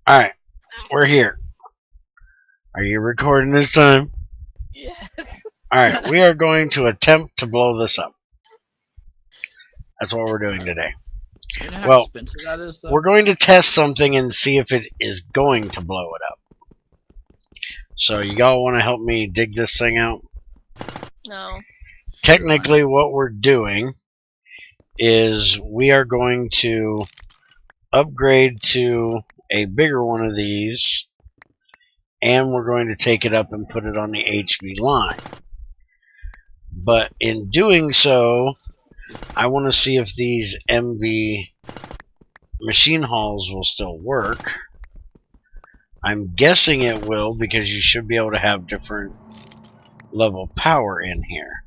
Alright, we're here. Are you recording this time? Yes. Alright, we are going to attempt to blow this up. That's what we're doing today. You know how Well, expensive that is, though? we're going to test something and see if it is going to blow it up. So, you all want to help me dig this thing out? No. Technically, what we're doing is we are going to upgrade to a bigger one of these, and we're going to take it up and put it on the HV line. But in doing so, I want to see if these MV machine halls will still work. I'm guessing it will, because you should be able to have different level power in here.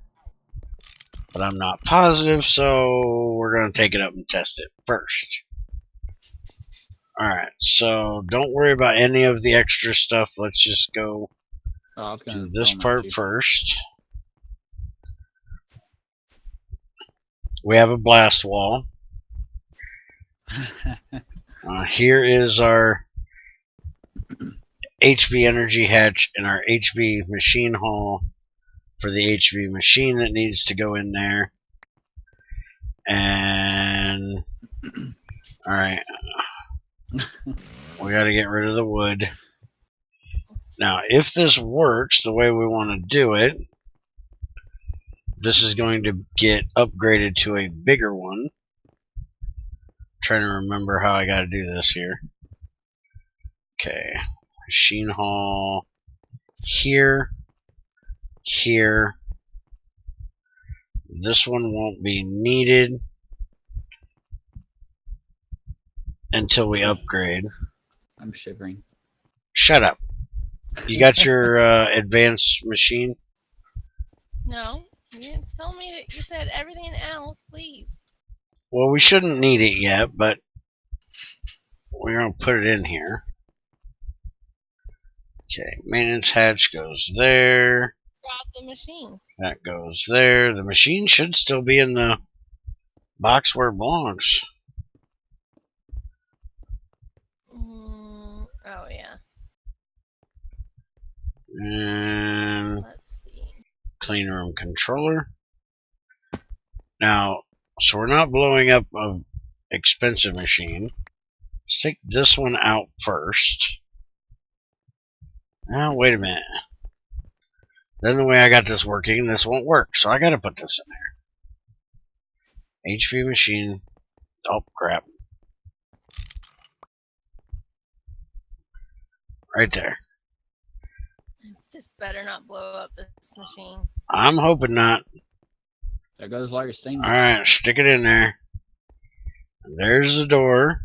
But I'm not positive, so we're going to take it up and test it first. Alright, so don't worry about any of the extra stuff. Let's just go do this part first. We have a blast wall. Here is our HV energy hatch and our HV machine hall for the HV machine that needs to go in there. And alright, we got to get rid of the wood. Now, if this works the way we want to do it, this is going to get upgraded to a bigger one. Trying to remember how I got to do this here. Okay, machine hall here, here. This one won't be needed until we upgrade. I'm shivering. Shut up. You got your advanced machine? No. You didn't tell me that you said everything else. Leave. Well, we shouldn't need it yet, but we're going to put it in here. Okay, maintenance hatch goes there. Drop the machine. That goes there. The machine should still be in the box where it belongs. Oh, yeah. And let's see. Clean room controller. Now, so we're not blowing up an expensive machine. Let's take this one out first. Now, wait a minute. Then the way I got this working, this won't work, so I gotta put this in there. HV machine. Oh, crap. Right there. Just better not blow up this machine. I'm hoping not. There goes like a stain. Alright, stick it in there. There's the door.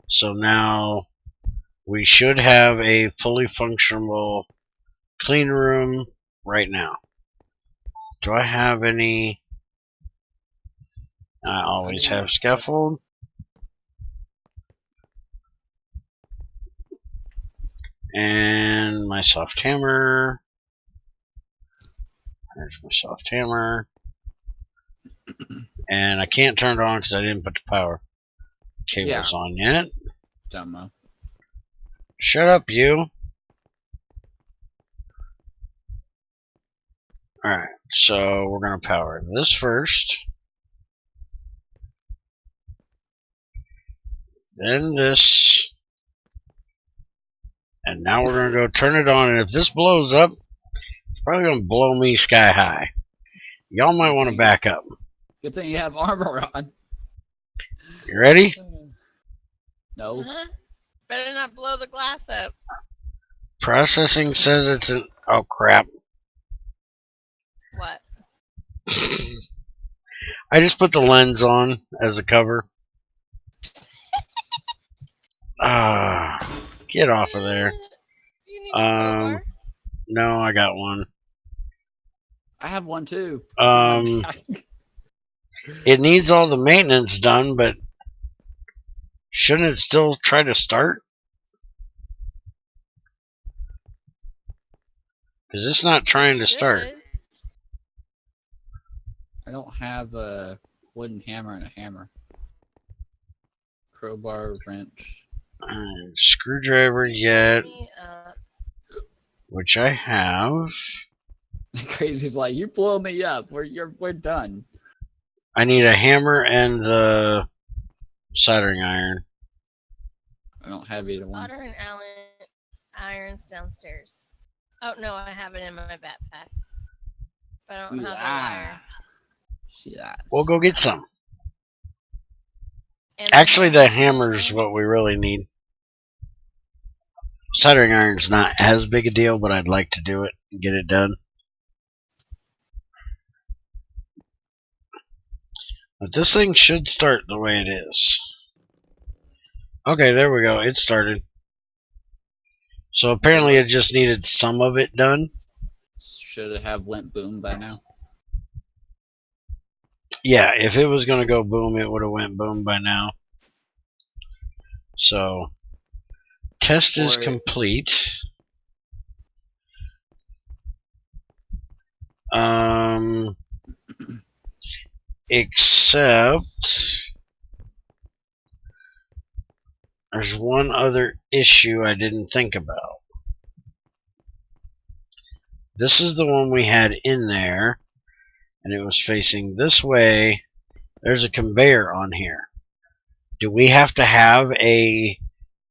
So now we should have a fully functional clean room right now. Do I have any? I always have scaffold. And my soft hammer. There's my soft hammer. And I can't turn it on because I didn't put the power cables on yet. Dumbo. Shut up, you. Alright, so we're going to power this first. Then this. And now we're going to go turn it on. And if this blows up, it's probably going to blow me sky high. Y'all might want to back up. Good thing you have armor on. You ready? No. Better not blow the glass up. Processing says it's an... Oh, crap. What? I just put the lens on as a cover. Get off of there. You need a crowbar? No, I got one. I have one too. It needs all the maintenance done, but shouldn't it still try to start? Because it's not trying to start. I don't have a wooden hammer and a hammer. Crowbar, wrench. Screwdriver yet, Me up. which I have. Crazy's like, you blow me up. We're done. I need a hammer and the soldering iron. I don't have either one. Solder and irons downstairs. Oh no, I have it in my backpack. But I don't have the wire. Shit. We'll go get some. And Actually, the hammer. hammer's what we really need. Soldering iron's not as big a deal, but I'd like to do it and get it done. But this thing should start the way it is. Okay, there we go. It started. So apparently it just needed some of it done. Should it have went boom by now? Yeah, if it was going to go boom, it would have went boom by now. So, test is complete. Except there's one other issue I didn't think about. This is the one we had in there, and it was facing this way. There's a conveyor on here. Do we have to have a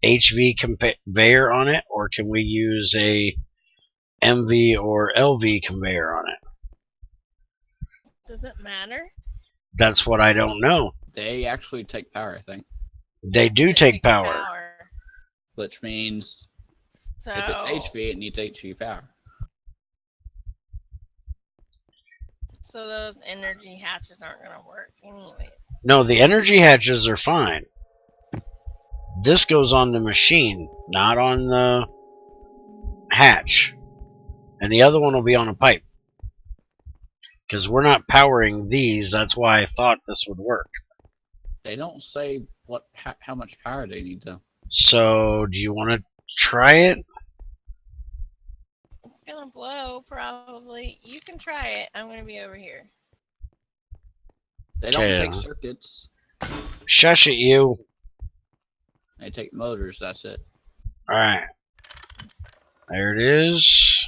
HV conveyor on it, or can we use a MV or LV conveyor on it? Does it matter? That's what I don't know. They actually take power, I think. They do take power. Which means So, if it's HV, it needs HV power. So those energy hatches aren't going to work anyways. No, the energy hatches are fine. This goes on the machine, not on the hatch. And the other one will be on a pipe. Because we're not powering these, that's why I thought this would work. They don't say how much power they need, though. So, do you want to try it? It's going to blow, probably. You can try it. I'm going to be over here. They don't take circuits. Shush it, you. They take motors, that's it. Alright. There it is.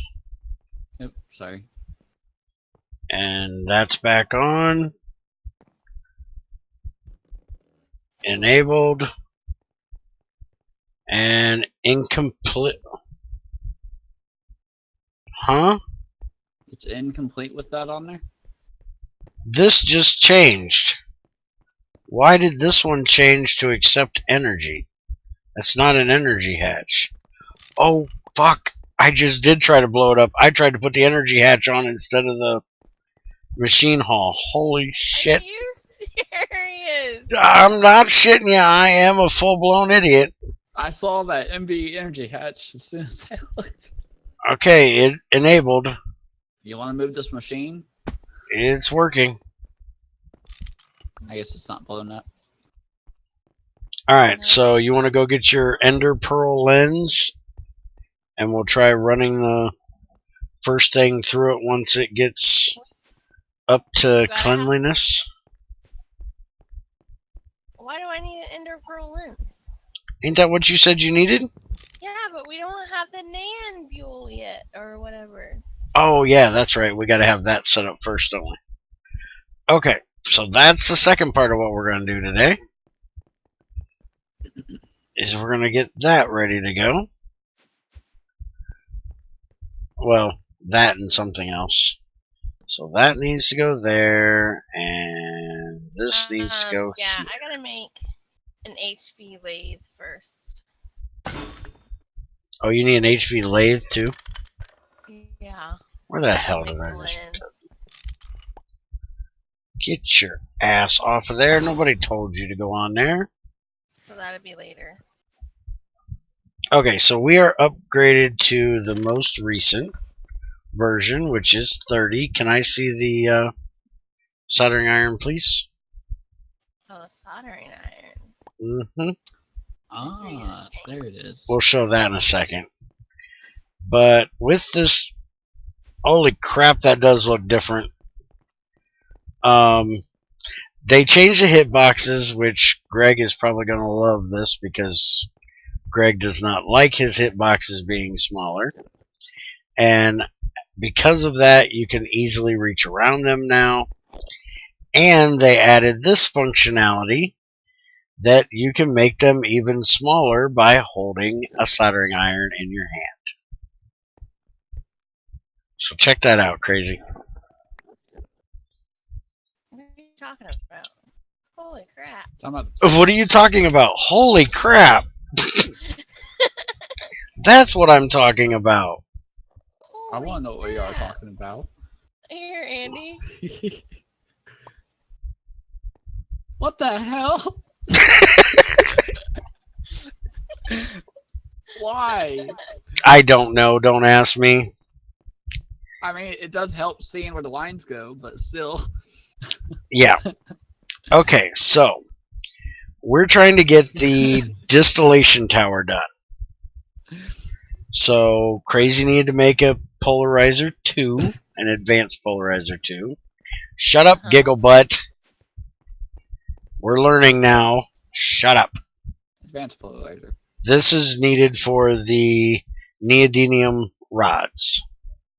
Yep, sorry. And that's back on. Enabled. And incomplete. Huh? It's incomplete with that on there? This just changed. Why did this one change to accept energy? That's not an energy hatch. Oh, fuck. I just did try to blow it up. I tried to put the energy hatch on instead of the machine hall. Holy shit. Are you serious? I'm not shitting you. I am a full-blown idiot. I saw that MV energy hatch as soon as I looked. Okay, it enabled. You want to move this machine? It's working. I guess it's not blowing up. Alright, so you want to go get your Ender Pearl lens, and we'll try running the first thing through it once it gets up to cleanliness. Why do I need an Ender Pearl lens? Ain't that what you said you needed? Yeah, but we don't have the Nan Buell yet, or whatever. Oh, yeah, that's right. We got to have that set up first, don't we? Okay, so that's the second part of what we're going to do today. Is we're going to get that ready to go. Well, that and something else. So that needs to go there, and this needs to go Yeah, here. I gotta make an HV lathe first. Oh, you need an HV lathe too? Yeah. Where the hell Make did I the just lens. get your ass off of there? Nobody told you to go on there. So that'll be later. Okay, so we are upgraded to the most recent version, which is 30. Can I see the soldering iron, please? Oh, the soldering iron. Mm-hmm. Ah, there it is. We'll show that in a second. But with this, holy crap, that does look different. They changed the hitboxes, which Greg is probably going to love this because Greg does not like his hitboxes being smaller. And because of that, you can easily reach around them now. And they added this functionality that you can make them even smaller by holding a soldering iron in your hand. So check that out, Crazy. What are you talking about? Holy crap. What are you talking about? Holy crap! That's what I'm talking about. I want to know what you are talking about. Here, Andy. What the hell? Why? I don't know. Don't ask me. I mean, it does help seeing where the lines go, but still. Yeah. Okay, so we're trying to get the distillation tower done. So Crazy needed to make a polarizer 2, an advanced polarizer 2. Shut up, giggle butt. We're learning now. Shut up. Advanced polarizer. This is needed for the neodymium rods,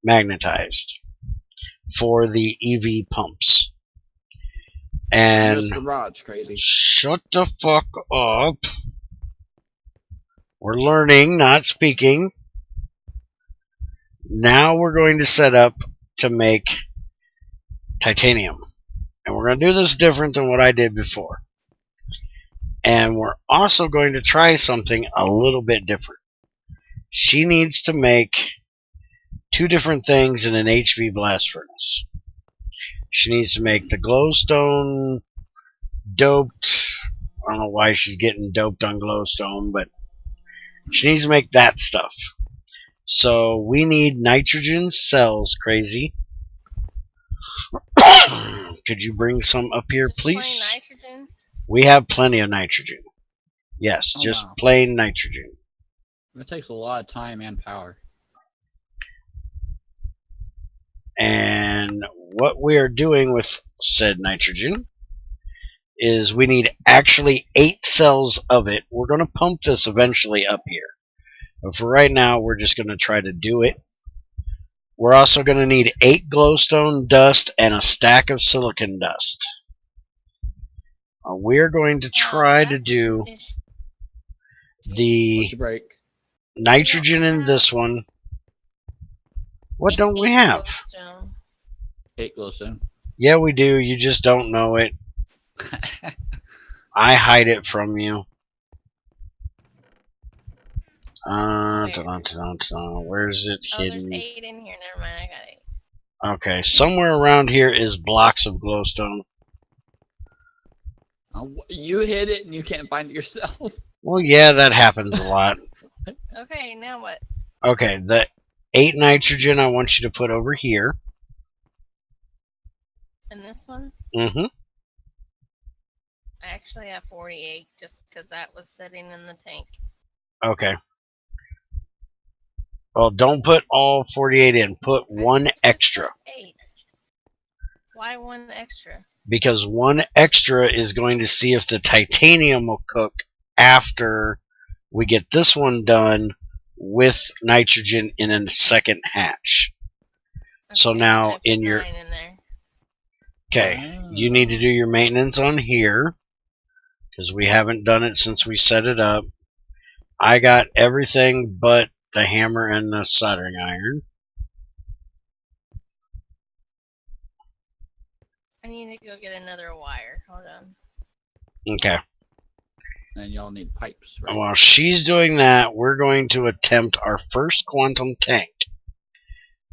magnetized, for the EV pumps. And just the rods, Crazy. Shut the fuck up. We're learning, not speaking. Now we're going to set up to make titanium. And we're going to do this different than what I did before. And we're also going to try something a little bit different. She needs to make 2 different things in an HV blast furnace. She needs to make the glowstone doped. I don't know why she's getting doped on glowstone, but she needs to make that stuff. So we need nitrogen cells, Crazy. Could you bring some up here, please? Just plain nitrogen? We have plenty of nitrogen. Yes, just wow. plain nitrogen. It takes a lot of time and power. And what we are doing with said nitrogen is we need actually 8 cells of it. We're going to pump this eventually up here. But for right now, we're just going to try to do it. We're also going to need 8 glowstone dust and a stack of silicon dust. We're going to try to do the nitrogen in this one. What don't we have? 8 glowstone. Yeah, we do. You just don't know it. I hide it from you. Where's it hidden? There's 8 in here. Never mind, I got 8. Okay, somewhere around here is blocks of glowstone. You hit it and you can't find it yourself. Well, yeah, that happens a lot. Okay, now what? Okay, the 8 nitrogen I want you to put over here. And this one? Mm-hmm. I actually have 48 just because that was sitting in the tank. Okay. Well, don't put all 48 in. Put 1 extra. 8. Why 1 extra? Because 1 extra is going to see if the titanium will cook after we get this one done with nitrogen in a second hatch. Okay, so now in your... in there. Okay, you need to do your maintenance on here because we haven't done it since we set it up. I got everything but the hammer and the soldering iron. I need to go get another wire. Hold on. Okay. And y'all need pipes, right? While she's doing that, we're going to attempt our first quantum tank.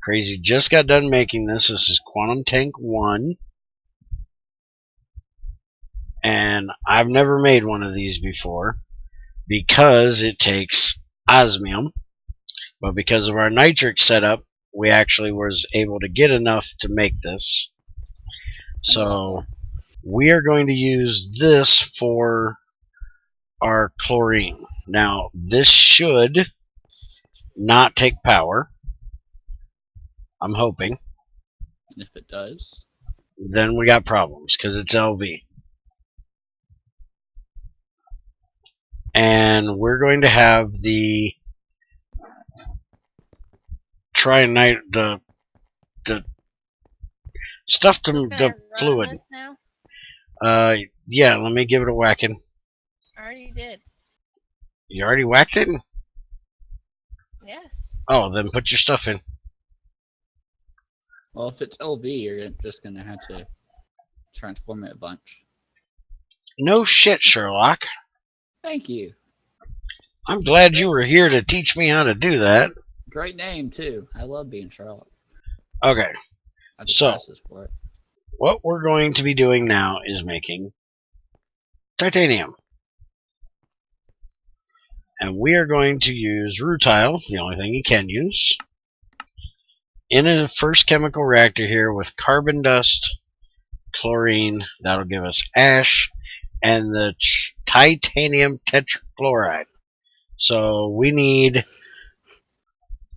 Crazy just got done making this. This is quantum tank 1. And I've never made one of these before because it takes osmium. But because of our nitric setup, we actually was able to get enough to make this. So we are going to use this for our chlorine. Now, this should not take power. I'm hoping. If it does, then we got problems because it's LV. and we're going to have the the stuff to So can I the run fluid. this now? Yeah, let me give it a whacking. I already did. You already whacked it? Yes. Oh, then put your stuff in. Well, if it's LV, you're just gonna have to transform it a bunch. No shit, Sherlock. Thank you. I'm glad you were here to teach me how to do that. Great name too. I love being Sherlock. Okay, I just so passes for it. what we're going to be doing now is making titanium. And we are going to use rutile, the only thing you can use, in a first chemical reactor here with carbon dust, chlorine, that'll give us ash, and the titanium tetrachloride. So we need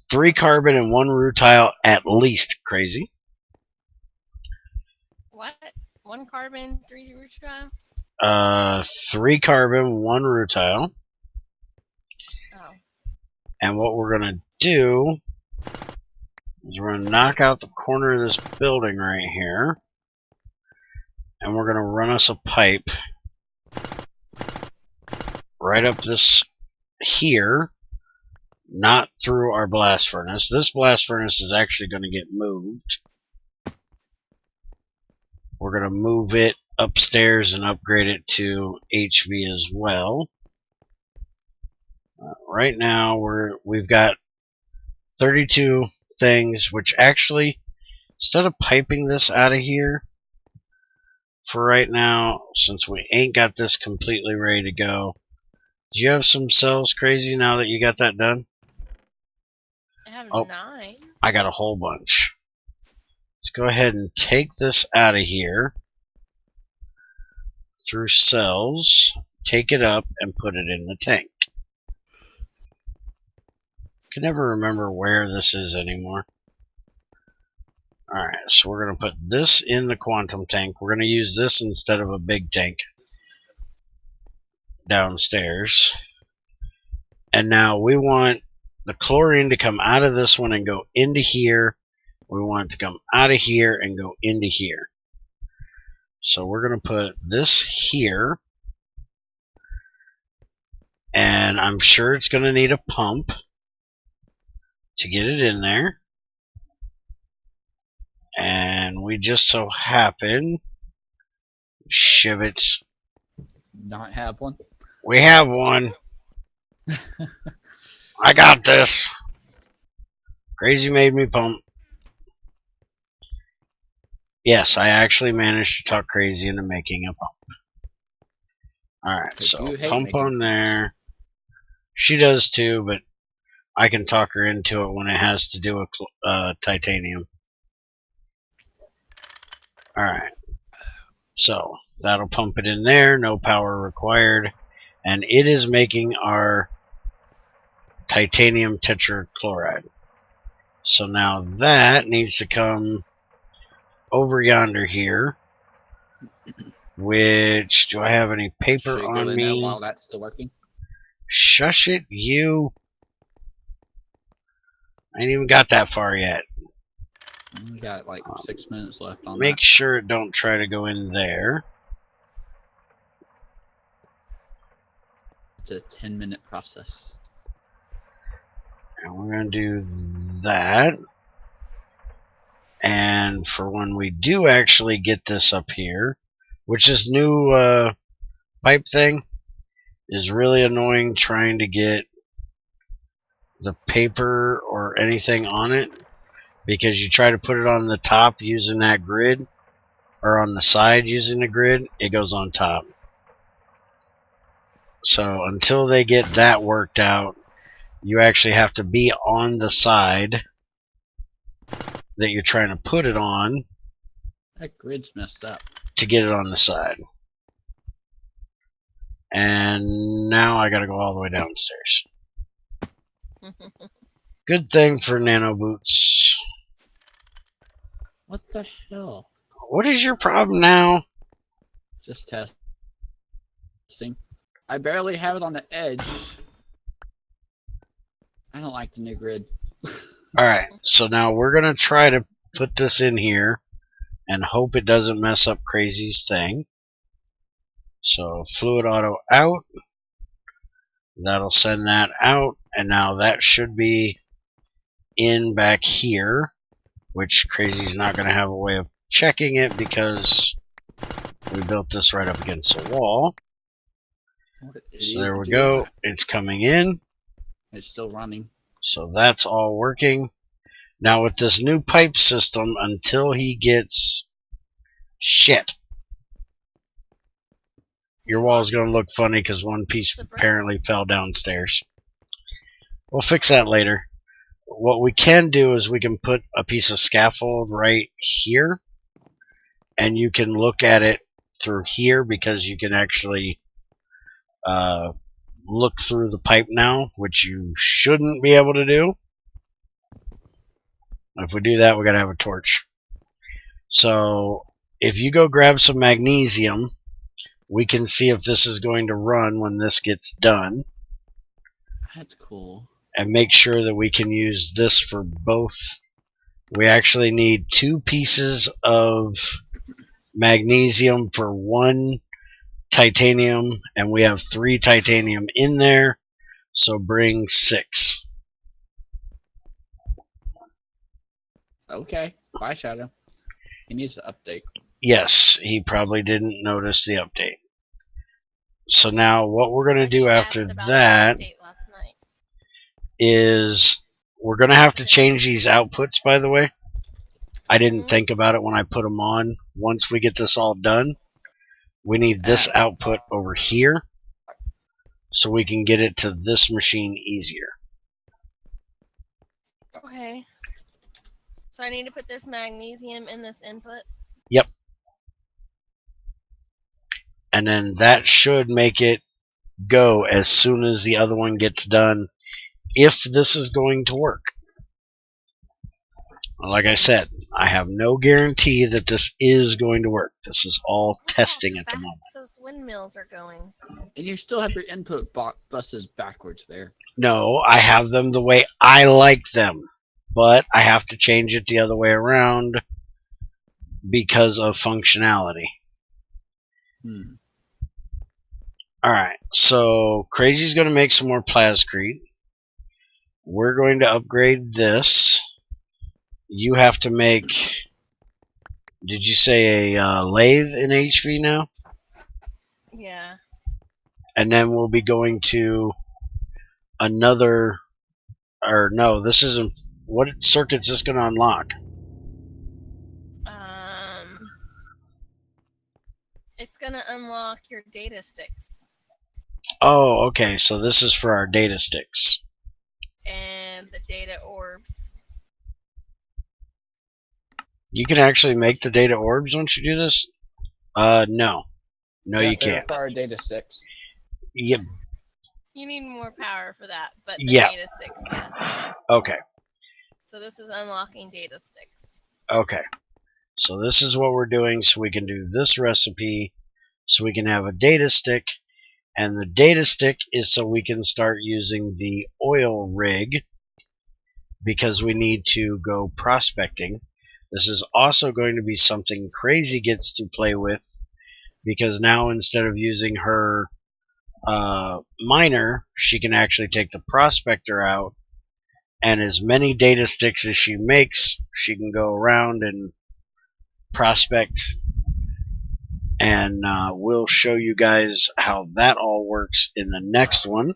3 carbon and 1 rutile at least. Crazy. What? 1 carbon, 3 rutile? 3 carbon, 1 rutile. Oh. And what we're going to do is we're going to knock out the corner of this building right here. And we're going to run us a pipe right up this here, not through our blast furnace. This blast furnace is actually going to get moved. We're going to move it upstairs and upgrade it to HV as well. Right now we've got 32 things, which actually, instead of piping this out of here for right now, since we ain't got this completely ready to go, do you have some cells, Crazy, now that you got that done? I have 9. I got a whole bunch. Let's go ahead and take this out of here through cells, take it up, and put it in the tank. Can never remember where this is anymore. Alright, so we're going to put this in the quantum tank. We're going to use this instead of a big tank downstairs. And now we want the chlorine to come out of this one and go into here. We want it to come out of here and go into here. So we're going to put this here. And I'm sure it's going to need a pump to get it in there. And we just so happen, shivets, Not have one. we have one. I got this. Crazy made me pump. Yes, I actually managed to talk Crazy into making a pump. Alright, so pump on there. She does too, but I can talk her into it when it has to do with titanium. Alright, so that'll pump it in there, no power required, and it is making our titanium tetrachloride. So now that needs to come over yonder here, which, do I have any paper Should on go in me? there while that's still working? Shush it, you. I ain't even got that far yet. We got like 6 minutes left on Make that. sure it don't try to go in there. It's a 10-minute process. And we're going to do that. And for when we do actually get this up here, which is new pipe thing, is really annoying trying to get the paper or anything on it, because you try to put it on the top using that grid, or on the side using the grid, it goes on top. So until they get that worked out, you actually have to be on the side that you're trying to put it on. That grid's messed up. To get it on the side. And now I gotta go all the way downstairs. Good thing for nano boots. What the hell? What is your problem now? Just testing. I barely have it on the edge. I don't like the new grid. Alright, so now we're going to try to put this in here and hope it doesn't mess up Crazy's thing. So fluid auto out. That'll send that out, and now that should be in back here, which Crazy's not going to have a way of checking it because we built this right up against the wall. So there we go. It's coming in. It's still running. So that's all working. Now with this new pipe system, until he gets shit, your wall is going to look funny because one piece apparently fell downstairs. We'll fix that later. What we can do is we can put a piece of scaffold right here, and you can look at it through here because you can actually look through the pipe now, which you shouldn't be able to do. If we do that, we got to have a torch. So if you go grab some magnesium, we can see if this is going to run when this gets done. That's cool. And make sure that we can use this for both. We actually need 2 pieces of magnesium for 1 titanium, and we have 3 titanium in there, so bring 6. Okay. Bye, Shadow. He needs to update. Yes, he probably didn't notice the update. So now what we're going to do after that is we're going to have to change these outputs, by the way. I didn't think about it when I put them on. Once we get this all done, we need this output over here so we can get it to this machine easier. Okay. So I need to put this magnesium in this input? Yep. And then that should make it go as soon as the other one gets done, if this is going to work. Like I said, I have no guarantee that this is going to work. This is all testing at the moment. Those windmills are going. And you still have your input buses backwards there. No, I have them the way I like them, but I have to change it the other way around because of functionality. Alright, so Crazy's going to make some more plascrete. We're going to upgrade this. You have to make, did you say a lathe in HV now? Yeah. And then we'll be going to another, or no, this isn't, what circuit's this going to unlock? It's going to unlock your data sticks. Oh, okay, so this is for our data sticks. And the data orbs. You can actually make the data orbs once you do this? No. No, you can't. For our data sticks. Yep. You need more power for that, but the Yeah. data sticks, yeah. Okay. So this is unlocking data sticks. Okay. So this is what we're doing, so we can do this recipe, so we can have a data stick, and the data stick is so we can start using the oil rig, because we need to go prospecting. This is also going to be something Crazy gets to play with, because now instead of using her miner, she can actually take the prospector out, and as many data sticks as she makes, she can go around and prospect, and we'll show you guys how that all works in the next one.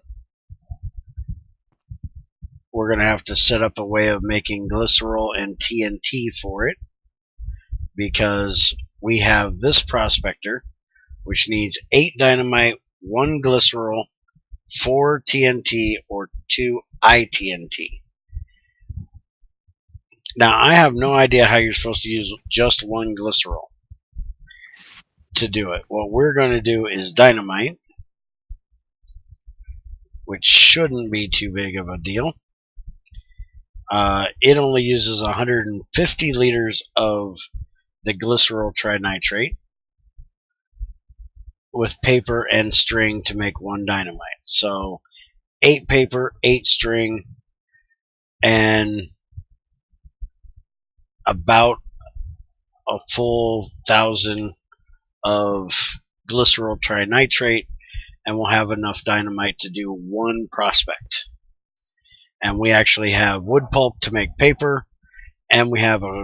We're going to have to set up a way of making glycerol and TNT for it, because we have this prospector, which needs 8 dynamite, 1 glycerol, 4 TNT, or 2 ITNT. Now, I have no idea how you're supposed to use just 1 glycerol to do it. What we're going to do is dynamite, which shouldn't be too big of a deal. It only uses 150 liters of the glycerol trinitrate. with paper and string to make 1 dynamite. So 8 paper, 8 string, and about a full 1,000 of glycerol trinitrate, and we'll have enough dynamite to do 1 prospect. And we actually have wood pulp to make paper, and we have a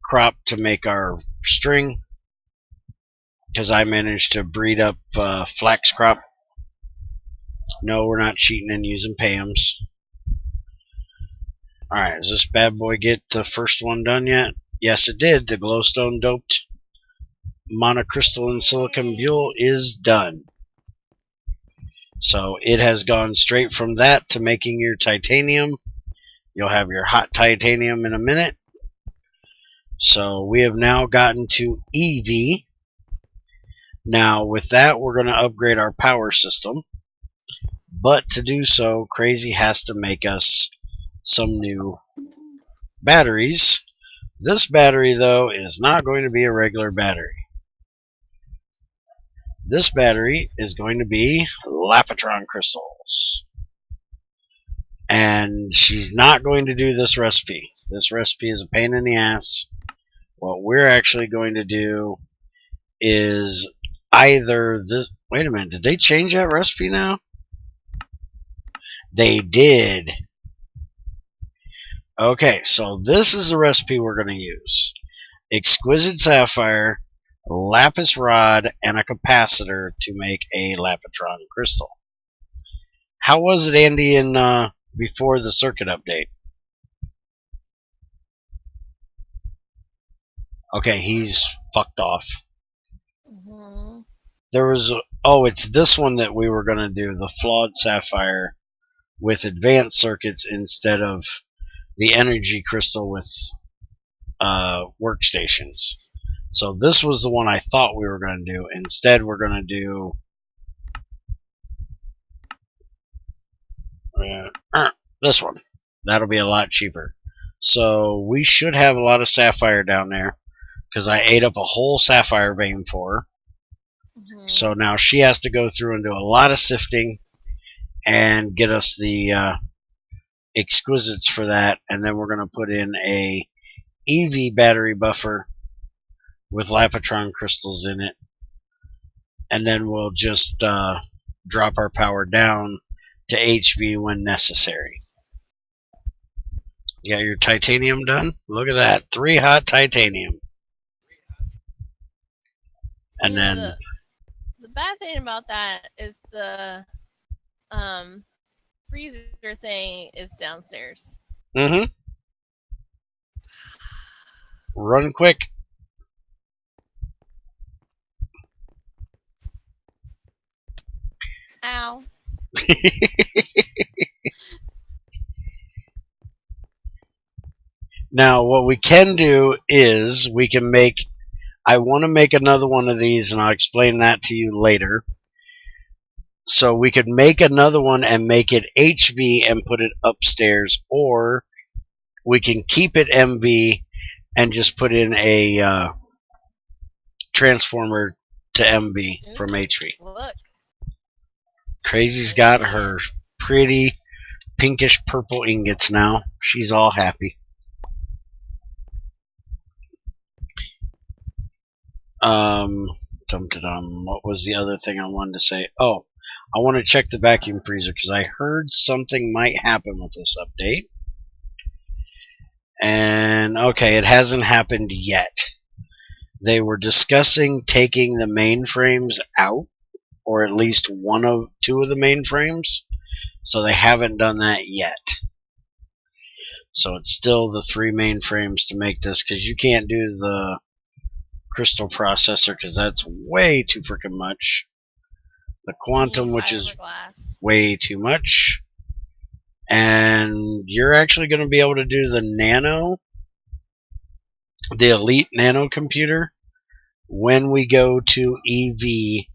crop to make our string, because I managed to breed up flax crop. No, we're not cheating and using PAMs. Alright, does this bad boy get the first one done yet? Yes, it did. The glowstone doped monocrystalline silicon bulle is done. So it has gone straight from that to making your titanium. You'll have your hot titanium in a minute. So we have now gotten to EV. Now with that, we're going to upgrade our power system. But to do so, Crazy has to make us some new batteries. This battery, though, is not going to be a regular battery. This battery is going to be Lapotron crystals. And she's not going to do this recipe. This recipe is a pain in the ass. What we're actually going to do is either this... Wait a minute, did they change that recipe now? They did. Okay, so this is the recipe we're going to use. Exquisite sapphire, lapis rod, and a capacitor to make a Lapotron crystal. How was it, Andy, in before the circuit update? Okay, he's fucked off. There was it's this one that we were going to do, the flawed sapphire with advanced circuits instead of the energy crystal with workstations. So this was the one I thought we were going to do. Instead, we're going to do this one. That'll be a lot cheaper. So we should have a lot of sapphire down there, because I ate up a whole sapphire vein for her. So now she has to go through and do a lot of sifting and get us the exquisites for that, and then we're going to put in a EV battery buffer with Lapotron crystals in it, and then we'll just drop our power down to HV when necessary. You got your titanium done? Look at that, 3 hot titanium. And then the bad thing about that is the freezer thing is downstairs. Run quick. Ow. Now, what we can do is we can make... I want to make another one of these, and I'll explain that to you later. So we could make another one and make it HV and put it upstairs, or we can keep it MV and just put in a transformer to MV from HV. Look. Crazy's got her pretty pinkish purple ingots now. She's all happy. What was the other thing I wanted to say? Oh, I want to check the vacuum freezer because I heard something might happen with this update. And okay, it hasn't happened yet. They were discussing taking the mainframes out, or at least 2 of the mainframes. So they haven't done that yet. So it's still the 3 mainframes to make this, because you can't do the crystal processor because that's way too freaking much. The quantum, which is way too much. And you're actually going to be able to do the nano, the elite nano computer. When we go to EV,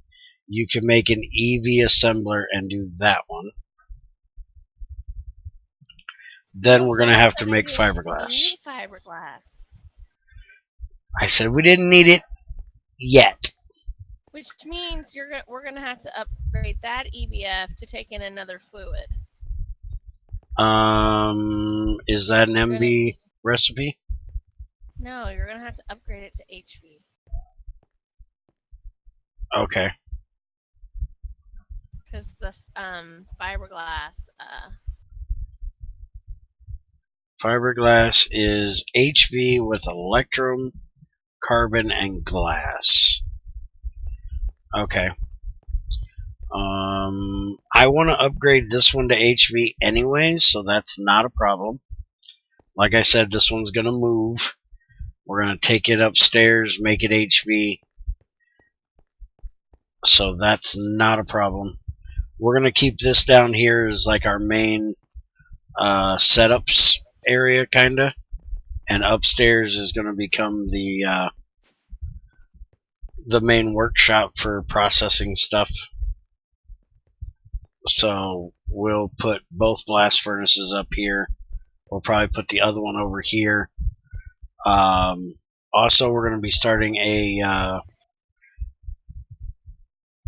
you can make an EV assembler and do that one. Then we're going to have to make fiberglass. I said we didn't need it yet. Which means we're gonna have to upgrade that EBF to take in another fluid. Is that an MB recipe? No, you're gonna have to upgrade it to HV. Okay. Because the fiberglass. Fiberglass is HV with electrum, carbon, and glass. Okay. I want to upgrade this one to HV anyway, so that's not a problem. Like I said, this one's going to move. We're going to take it upstairs, make it HV. So that's not a problem. We're going to keep this down here as like our main setups area, kind of. And upstairs is going to become the main workshop for processing stuff. So we'll put both blast furnaces up here. We'll probably put the other one over here. Also, we're going to be starting a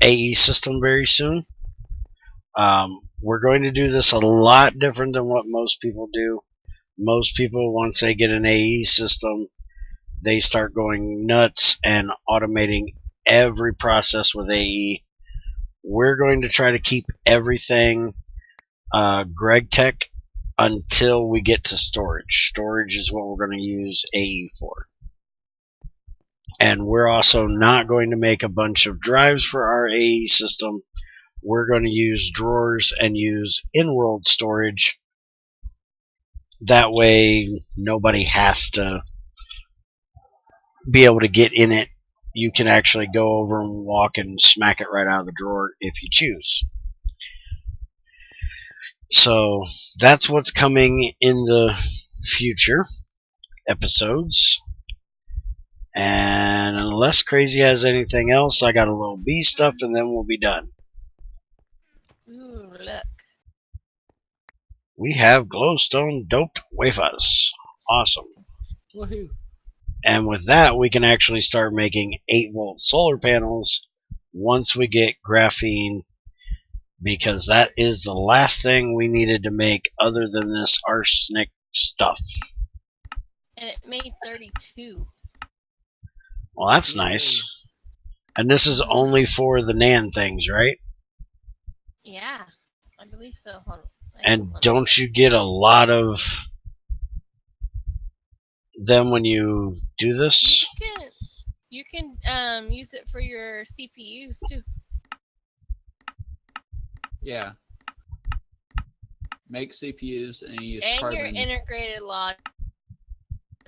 AE system very soon. We're going to do this a lot different than what most people do. Most people, once they get an AE system, they start going nuts and automating every process with AE. We're going to try to keep everything Gregtech until we get to storage. Storage is what we're going to use AE for. And we're also not going to make a bunch of drives for our AE system. We're going to use drawers and use in-world storage. That way nobody has to be able to get in it. You can actually go over and walk and smack it right out of the drawer if you choose. So that's what's coming in the future episodes. And unless Crazy has anything else, I got a little bee stuff and then we'll be done. Ooh, look. We have glowstone doped wafers. Awesome. Woohoo. And with that, we can actually start making 8-volt solar panels once we get graphene, because that is the last thing we needed to make other than this arsenic stuff. And it made 32. Well, that's nice. And this is only for the NAND things, right? Yeah, I believe so. Hold on. And don't you get a lot of them when you do this? You can use it for your CPUs too. Yeah. Make CPUs and you use and carbon. your integrated logic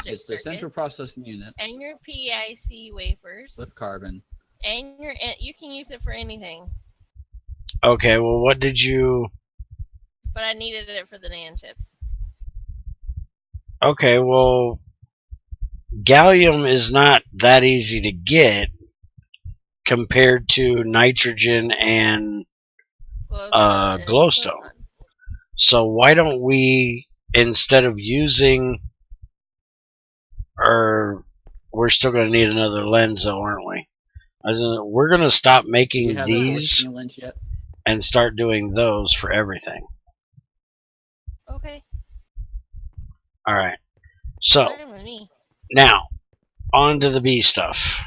It's the central processing units. And your PIC wafers. With carbon. And you can use it for anything. Okay, well, what did you... But I needed it for the NAND chips. Okay, well, gallium is not that easy to get compared to nitrogen and glowstone. So why don't we, instead of using, or we're still going to need another lens though, aren't we? We're going to stop making these and start doing those for everything. Okay. Alright. So, now, on to the bee stuff.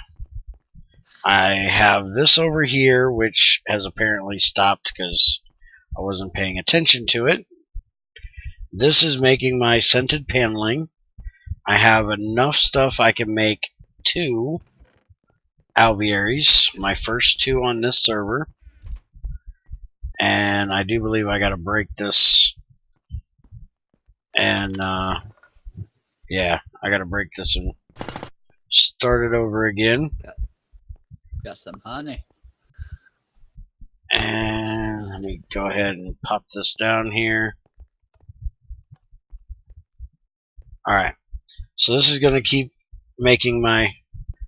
I have this over here, which has apparently stopped because I wasn't paying attention to it. This is making my scented paneling. I have enough stuff I can make 2 alvearies, my first 2 on this server. And I do believe I got to break this. And, yeah, I got to break this and start it over again. Got some honey. And let me go ahead and pop this down here. Alright, so this is going to keep making my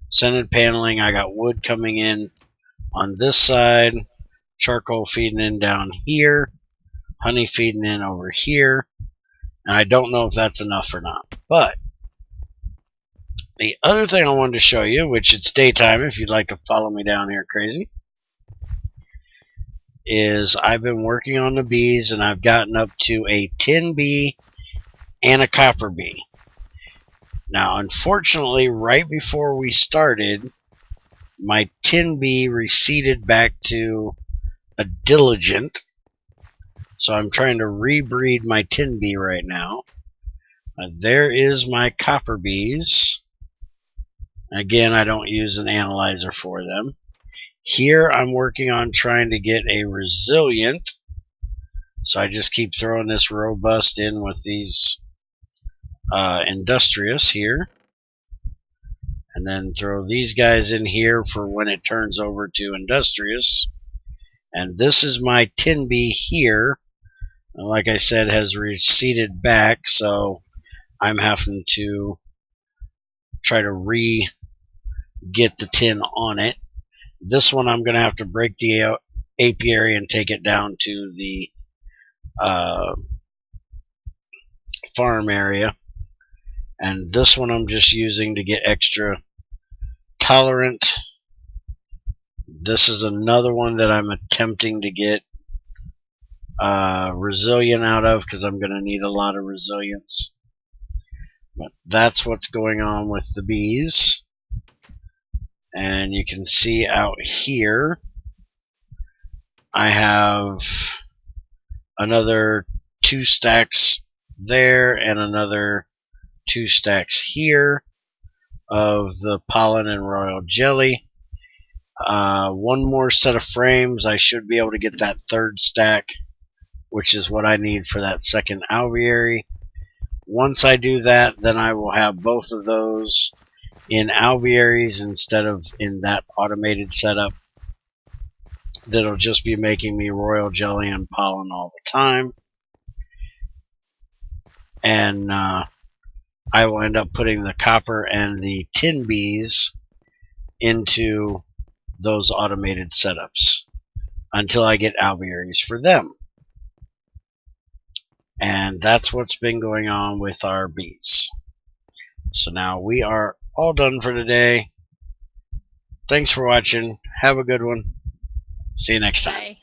scented paneling. I got wood coming in on this side, charcoal feeding in down here, honey feeding in over here. And I don't know if that's enough or not, but the other thing I wanted to show you, which it's daytime if you'd like to follow me down here crazy, is I've been working on the bees and I've gotten up to a tin bee and a copper bee. Now, unfortunately, right before we started, my tin bee receded back to a diligent. So I'm trying to rebreed my tin bee right now. There is my copper bees. Again, I don't use an analyzer for them. Here I'm working on trying to get a resilient. So I just keep throwing this robust in with these industrious here. And then throw these guys in here for when it turns over to industrious. And this is my tin bee here. And like I said, has receded back, so I'm having to try to get the tin on it. This one I'm going to have to break the apiary and take it down to the farm area. And this one I'm just using to get extra tolerant. This is another one that I'm attempting to get resilient out of because I'm going to need a lot of resilience. But that's what's going on with the bees. And you can see out here I have another 2 stacks there and another 2 stacks here of the pollen and royal jelly. One more set of frames. I should be able to get that 3rd stack, which is what I need for that 2nd alveary. Once I do that, then I will have both of those in alvearies instead of in that automated setup. That'll just be making me royal jelly and pollen all the time. And I will end up putting the copper and the tin bees into those automated setups until I get alvearies for them. And that's what's been going on with our bees. So now we are all done for today. Thanks for watching. Have a good one. See you next time. Bye.